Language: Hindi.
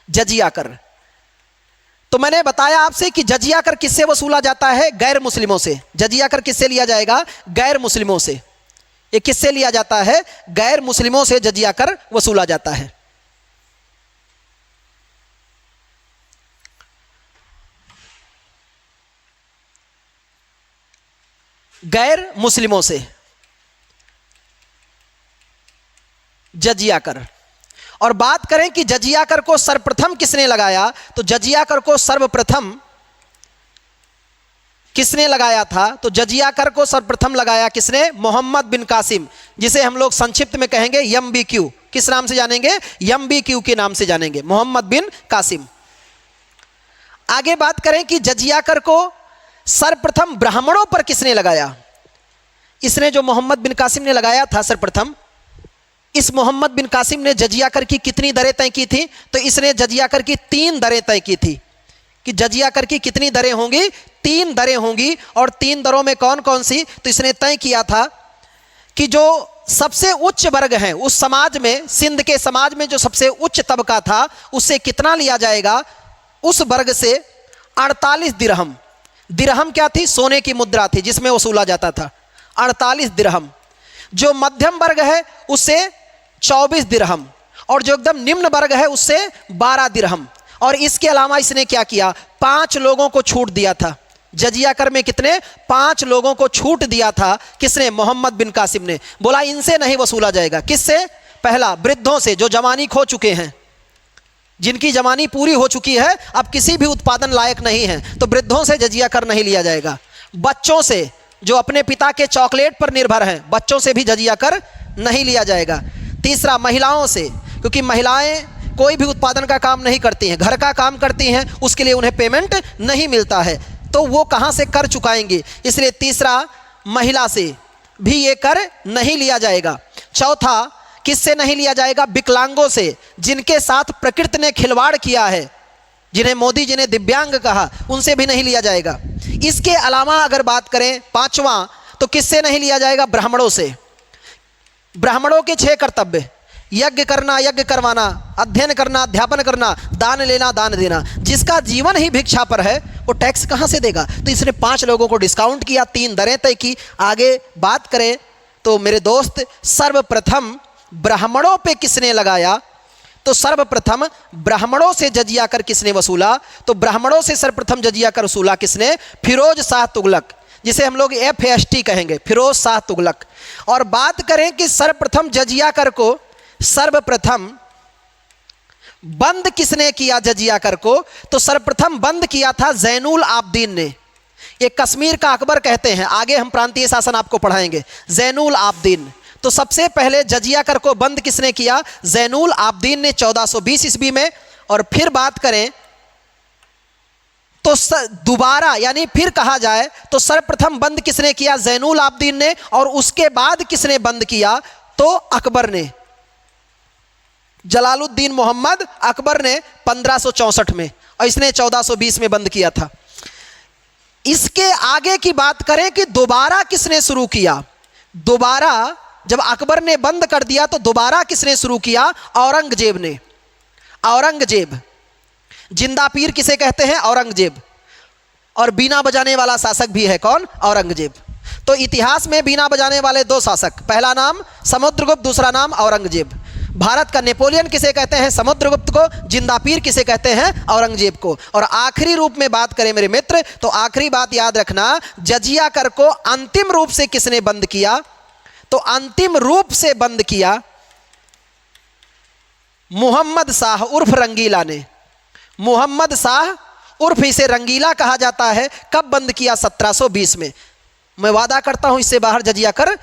जजिया कर। तो मैंने बताया आपसे कि जजिया कर किससे वसूला जाता है? गैर मुस्लिमों से। जजिया कर किससे लिया जाएगा? गैर मुस्लिमों से। ये किससे लिया जाता है? गैर मुस्लिमों से जजिया कर वसूला जाता है। गैर मुस्लिमों से जजिया कर। और बात करें कि जजिया कर को सर्वप्रथम किसने लगाया, तो जजिया कर को सर्वप्रथम किसने लगाया था? तो जजिया कर को सर्वप्रथम लगाया किसने? मोहम्मद बिन कासिम, जिसे हम लोग संक्षिप्त में कहेंगे MBQ। किस नाम से जानेंगे? MBQ के नाम से जानेंगे, मोहम्मद बिन कासिम। आगे बात करें कि जजिया कर को सर्वप्रथम ब्राह्मणों पर किसने लगाया? इसने जो मोहम्मद बिन कासिम ने लगाया था सर्वप्रथम, इस मोहम्मद बिन कासिम ने जजिया कर की कितनी दरें तय की थी? तो इसने जजिया कर की 3 दरें तय की थी कि जजिया कर की कितनी दरें होंगी? 3 दरें होंगी। और 3 दरों में कौन कौन सी? तो इसने तय किया था कि जो सबसे उच्च वर्ग हैं उस समाज में, सिंध के समाज में जो सबसे उच्च तबका था, उससे कितना लिया जाएगा? उस वर्ग से 48 दिरहम। दिरहम क्या थी? सोने की मुद्रा थी जिसमें वसूला जाता था, 48 दिरहम। जो मध्यम वर्ग है उससे 24 दिरहम, और जो एकदम निम्न वर्ग है उससे 12 दिरहम। और इसके अलावा इसने क्या किया? 5 लोगों को छूट दिया था। जजिया कर में कितने? 5 लोगों को छूट दिया था। किसने? मोहम्मद बिन कासिम ने। बोला इनसे नहीं वसूला जाएगा। किससे? पहला, वृद्धों से, जो जवानी खो चुके हैं, जिनकी जवानी पूरी हो चुकी है, अब किसी भी उत्पादन लायक नहीं है, तो वृद्धों से जजिया कर नहीं लिया जाएगा। बच्चों से, जो अपने पिता के चॉकलेट पर निर्भर हैं, बच्चों से भी जजिया कर नहीं लिया जाएगा। तीसरा, महिलाओं से, क्योंकि महिलाएं कोई भी उत्पादन का काम नहीं करती हैं, घर का काम करती हैं, उसके लिए उन्हें पेमेंट नहीं मिलता है, तो वो कहाँ से कर चुकाएंगे? इसलिए तीसरा, महिला से भी ये कर नहीं लिया जाएगा। चौथा, किससे नहीं लिया जाएगा? विकलांगों से, जिनके साथ प्रकृति ने खिलवाड़ किया है, जिन्हें मोदी जी ने दिव्यांग कहा, उनसे भी नहीं लिया जाएगा। इसके अलावा अगर बात करें पांचवा, तो किससे नहीं लिया जाएगा? ब्राह्मणों से। ब्राह्मणों के 6 कर्तव्य: यज्ञ करना, यज्ञ करवाना, अध्ययन करना, अध्यापन करना, दान लेना, दान देना। जिसका जीवन ही भिक्षा पर है वो टैक्स कहाँ से देगा? तो इसने 5 लोगों को डिस्काउंट किया, 3 दरें तय की। आगे बात करें तो मेरे दोस्त, सर्वप्रथम ब्राह्मणों पे किसने लगाया? तो सर्वप्रथम ब्राह्मणों से जजिया कर किसने वसूला? तो ब्राह्मणों से सर्वप्रथम जजिया कर वसूला किसने? फिरोज शाह तुगलक, जिसे हम लोग FAST कहेंगे, फिरोज शाह तुगलक। और बात करें कि सर्वप्रथम जजिया कर को सर्वप्रथम बंद किसने किया जजिया कर को? तो सर्वप्रथम बंद किया था जैनुल आबदीन ने। ये कश्मीर का अकबर कहते हैं, आगे हम प्रांतीय शासन आपको पढ़ाएंगे। जैनुल आबदीन। तो सबसे पहले जजिया कर को बंद किसने किया? जैनुल आबदीन ने 1420 ईस्वी में। और फिर बात करें तो दोबारा, यानी फिर कहा जाए तो सर्वप्रथम बंद किसने किया? जैनुल आबदीन ने। और उसके बाद किसने बंद किया? तो अकबर ने। जलालुद्दीन मोहम्मद अकबर ने 1564 में, और इसने 1420 में बंद किया था। इसके आगे की बात करें कि दोबारा किसने शुरू किया? दोबारा जब अकबर ने बंद कर दिया तो दोबारा किसने शुरू किया? औरंगजेब ने। औरंगजेब, जिंदा पीर किसे कहते हैं? औरंगजेब। और बीना बजाने वाला शासक भी है, कौन? औरंगजेब। तो इतिहास में बीना बजाने वाले 2 शासक, पहला नाम समुद्रगुप्त, दूसरा नाम औरंगजेब। भारत का नेपोलियन किसे कहते हैं? समुद्रगुप्त को। जिंदा पीर किसे कहते हैं? औरंगजेब को। और आखिरी रूप में बात करें मेरे मित्र, तो आखिरी बात याद रखना, जजिया कर को अंतिम रूप से किसने बंद किया? तो अंतिम रूप से बंद किया मोहम्मद शाह उर्फ रंगीला ने। मोहम्मद शाह उर्फ इसे रंगीला कहा जाता है। कब बंद किया? 1720 में। मैं वादा करता हूं इससे बाहर जजिया कर